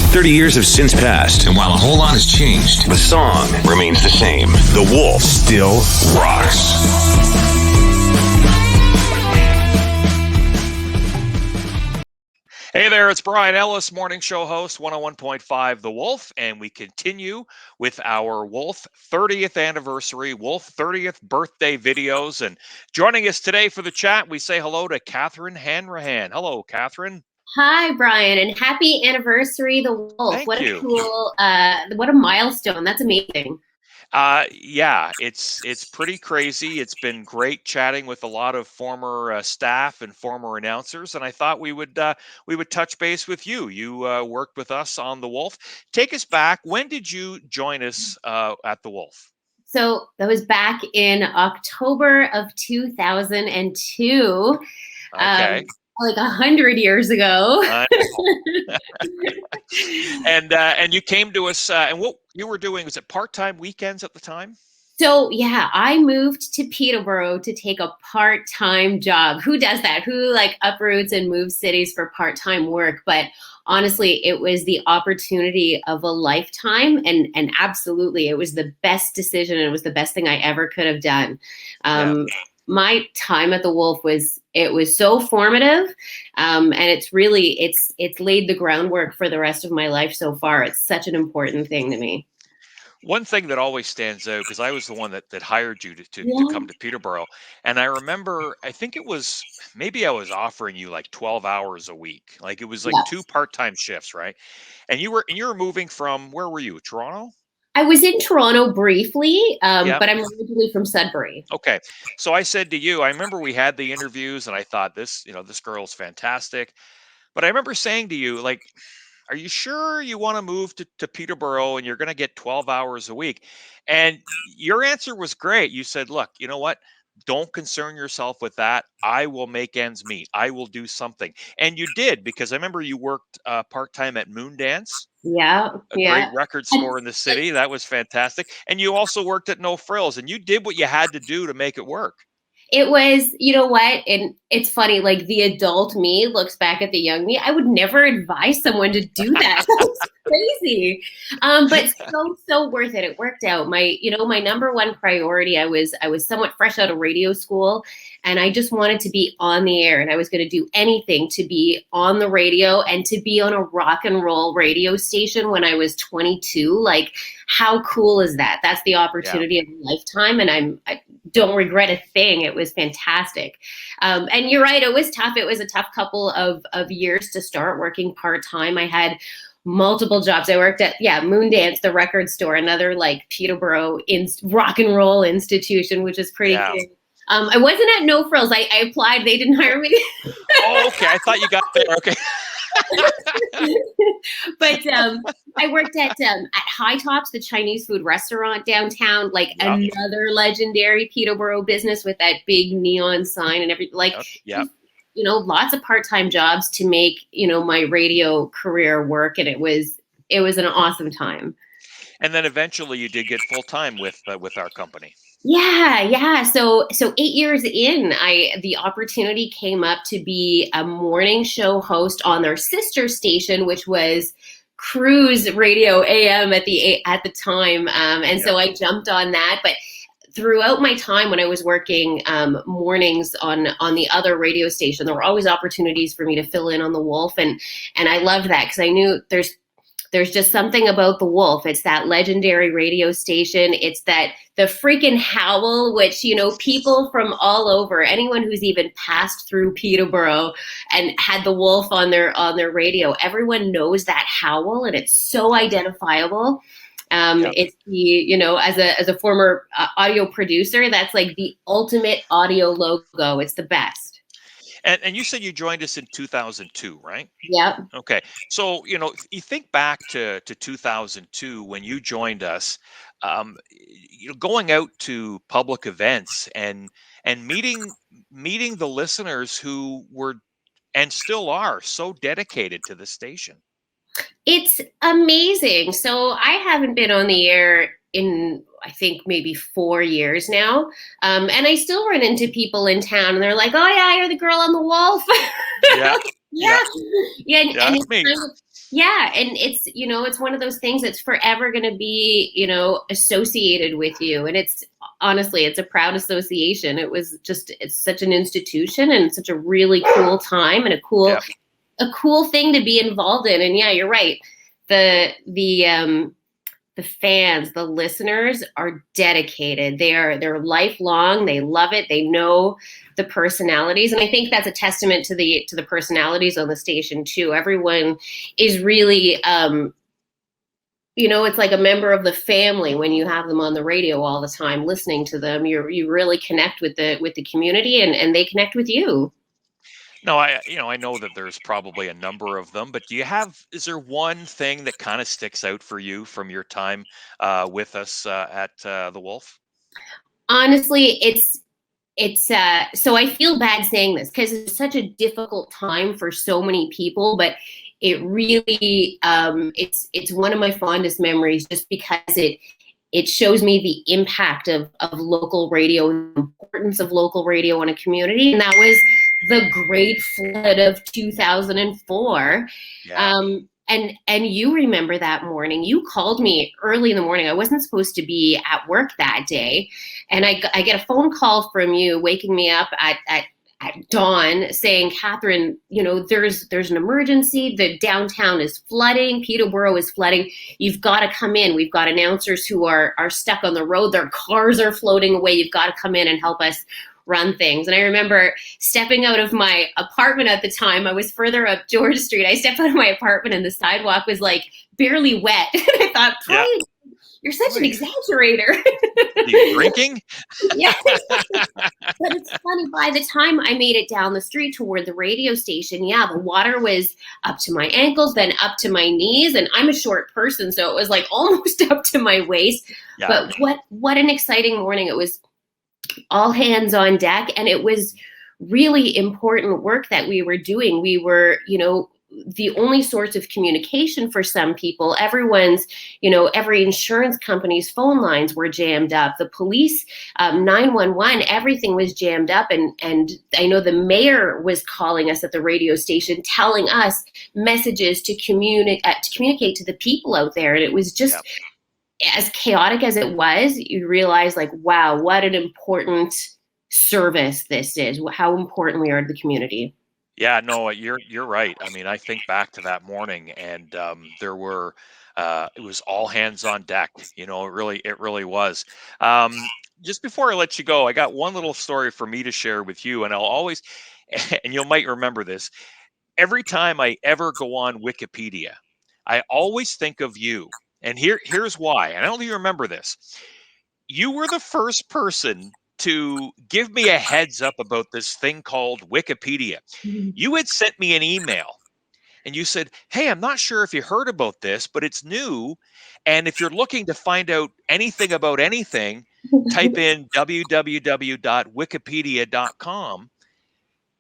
30 years have since passed, and while a whole lot has changed, the song remains the same. The Wolf still rocks. Hey there, it's Brian Ellis, morning show host, 101.5 The Wolf, and we continue with our Wolf 30th anniversary, Wolf 30th birthday videos. And joining us today for the chat, we say hello to Catherine Hanrahan. Hello, Catherine. Hi, Brian, and happy anniversary, The Wolf. Thank what you. a cool, what a milestone. That's amazing. Yeah, it's pretty crazy. It's been great chatting with a lot of former staff and former announcers, and I thought we would touch base with you. You worked with us on The Wolf. Take us back. When did you join us at The Wolf? So that was back in October of 2002. Okay. Like 100 years ago. And you came to us, and what you were doing, was it part-time weekends at the time? So yeah, I moved to Peterborough to take a part-time job. Who does that? Who uproots and moves cities for part-time work? But honestly, it was the opportunity of a lifetime, and absolutely, it was the best decision, and it was the best thing I ever could have done. My time at the Wolf was so formative, and it's laid the groundwork for the rest of my life so far. It's such an important thing to me. One thing that always stands out, because I was the one that hired you to come to Peterborough, and I remember, I think it was, maybe I was offering you 12 hours a week. It was two part-time shifts, right? And you were moving from, where were you? Toronto? I was in Toronto briefly, but I'm originally from Sudbury. Okay. So I said to you, I remember we had the interviews, and I thought this girl's fantastic. But I remember saying to you, are you sure you want to move to Peterborough and you're going to get 12 hours a week? And your answer was great. You said, look, you know what? Don't concern yourself with that. I will make ends meet. I will do something. And you did, because I remember you worked part-time at Moondance. Yeah. Great record store in the city. That was fantastic. And you also worked at No Frills, and you did what you had to do to make it work. It was, you know what? And it's funny, the adult me looks back at the young me. I would never advise someone to do that. That's crazy. But so worth it. It worked out. My number one priority, I was somewhat fresh out of radio school, and I just wanted to be on the air, and I was going to do anything to be on the radio and to be on a rock and roll radio station when I was 22. How cool is that? That's the opportunity of a lifetime, and I don't regret a thing. It was fantastic. And you're right, it was tough. It was a tough couple of years to start working part-time. I had multiple jobs. I worked at, Moondance, the record store, another Peterborough rock and roll institution, which is pretty cool. I wasn't at No Frills. I applied. They didn't hire me. Oh, okay. I thought you got there. Okay. But I worked at High Tops, the Chinese food restaurant downtown, another legendary Peterborough business with that big neon sign and everything. Lots of part-time jobs to make, my radio career work. And it was an awesome time. And then eventually you did get full-time with our company. Yeah. So 8 years in, the opportunity came up to be a morning show host on their sister station, which was Cruise Radio AM at the time. So I jumped on that. But throughout my time when I was working mornings on the other radio station, there were always opportunities for me to fill in on the Wolf, and I loved that, because I knew there's just something about the Wolf. It's that legendary radio station. It's the freaking howl, which, people from all over, anyone who's even passed through Peterborough and had the Wolf on their radio, everyone knows that howl, and it's so identifiable. It's as a former audio producer, that's the ultimate audio logo. It's the best. And you said you joined us in 2002, right? Yep. Okay. So, you think back to 2002 when you joined us, going out to public events and meeting the listeners who were and still are so dedicated to the station. It's amazing. So I haven't been on the air in, I think, maybe 4 years now. And I still run into people in town, and they're like, oh, yeah, you're the girl on the Wolf. Yeah. Yeah. And that's me. Yeah, and it's, it's one of those things that's forever going to be, associated with you. And it's honestly, it's a proud association. It's such an institution and such a really cool time and Yeah. a cool thing to be involved in. And yeah, you're right. The fans, the listeners are dedicated. They're lifelong. They love it. They know the personalities, and I think that's a testament to the personalities on the station too. Everyone is really, it's like a member of the family when you have them on the radio all the time, listening to them. You really connect with the community, and they connect with you. No, I know that there's probably a number of them, but is there one thing that kind of sticks out for you from your time with us at the Wolf? Honestly, it's so I feel bad saying this because it's such a difficult time for so many people, but it really it's one of my fondest memories just because it shows me the impact of local radio, the importance of local radio in a community, and that was the great flood of 2004. Yeah. And you remember that morning. You called me early in the morning. I wasn't supposed to be at work that day. And I get a phone call from you waking me up at dawn saying, Catherine, there's an emergency. The downtown is flooding. Peterborough is flooding. You've got to come in. We've got announcers who are stuck on the road. Their cars are floating away. You've got to come in and help us run things. And I remember stepping out of my apartment at the time. I was further up George Street. I stepped out of my apartment and the sidewalk was like barely wet. And I thought, Brian, you're such an exaggerator. Are you drinking? Yeah. But it's funny, by the time I made it down the street toward the radio station, the water was up to my ankles, then up to my knees. And I'm a short person, so it was like almost up to my waist. Yeah. But what an exciting morning. It was all hands on deck, and it was really important work that we were doing. We were, the only source of communication for some people. Everyone's, every insurance company's phone lines were jammed up. The police, 911, everything was jammed up. And I know the mayor was calling us at the radio station, telling us messages to communicate to the people out there. And it was just, as chaotic as it was, you realize like, wow, what an important service this is, how important we are to the community. Yeah, no, you're right. I mean, I think back to that morning, and there were it was all hands on deck. It really was. Just before I let you go, I got one little story for me to share with you, and I'll always, and you might remember this. Every time I ever go on Wikipedia, I always think of you, and here's why. And I don't think you remember this. You were the first person to give me a heads up about this thing called Wikipedia. You had sent me an email and you said, hey, I'm not sure if you heard about this, but it's new. And if you're looking to find out anything about anything, type in www.wikipedia.com.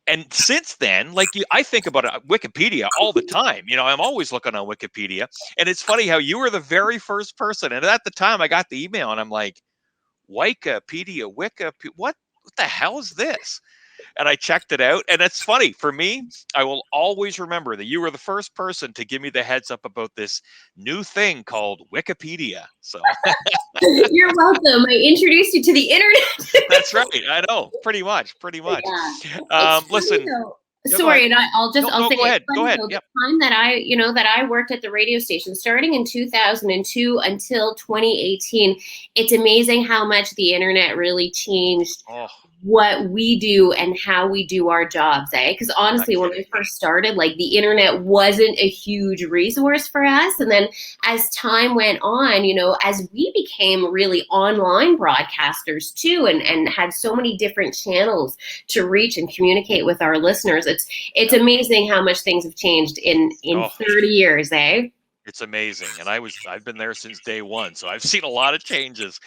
And since then, I think about Wikipedia all the time. I'm always looking on Wikipedia. And it's funny how you were the very first person. And at the time I got the email and I'm like, Wikipedia, what the hell is this? And I checked it out. And it's funny for me. I will always remember that you were the first person to give me the heads up about this new thing called Wikipedia. So you're welcome. I introduced you to the internet. That's right. I know. Pretty much. Yeah. Listen. Sorry, and I'll say go ahead. Go ahead. The time that I worked at the radio station, starting in 2002 until 2018, it's amazing how much the internet really changed what we do and how we do our jobs, because honestly, when we first started, the internet wasn't a huge resource for us. And then as time went on, as we became really online broadcasters too, and had so many different channels to reach and communicate with our listeners, it's amazing how much things have changed in 30 years, It's amazing. And I've been there since day one, so I've seen a lot of changes.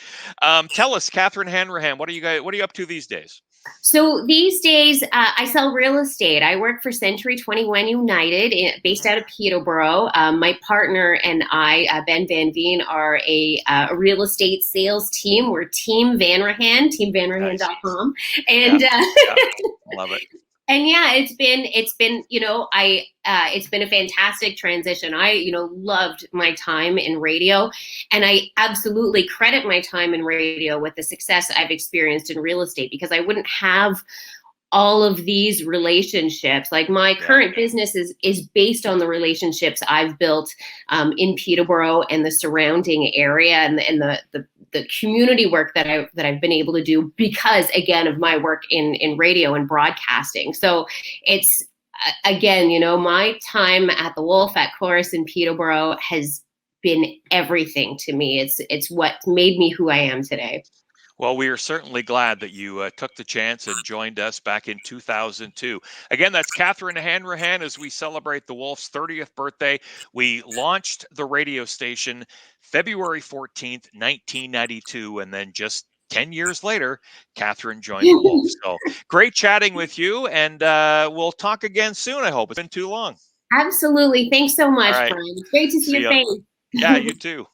Tell us, Catherine Hanrahan, what are you up to these days? So these days, I sell real estate. I work for Century 21 United, based out of Peterborough. My partner and I, Ben Van Veen, are a real estate sales team. We're Team Vanrahan, teamvanrahan.com. And I love it. And yeah, it's been, it's been a fantastic transition. I, loved my time in radio, and I absolutely credit my time in radio with the success I've experienced in real estate, because I wouldn't have all of these relationships. Like my current business is based on the relationships I've built in Peterborough and the surrounding area, and the community work that I've been able to do because, again, of my work in radio and broadcasting. So it's, again, my time at the Wolf at Chorus in Peterborough has been everything to me. It's what made me who I am today. Well, we are certainly glad that you took the chance and joined us back in 2002. Again, that's Catherine Hanrahan as we celebrate the Wolf's 30th birthday. We launched the radio station February 14th, 1992, and then just 10 years later, Catherine joined the Wolf. So great chatting with you, and we'll talk again soon, I hope. It's been too long. Absolutely. Thanks so much, All right. Brian. It's great to see your face. Yeah, you too.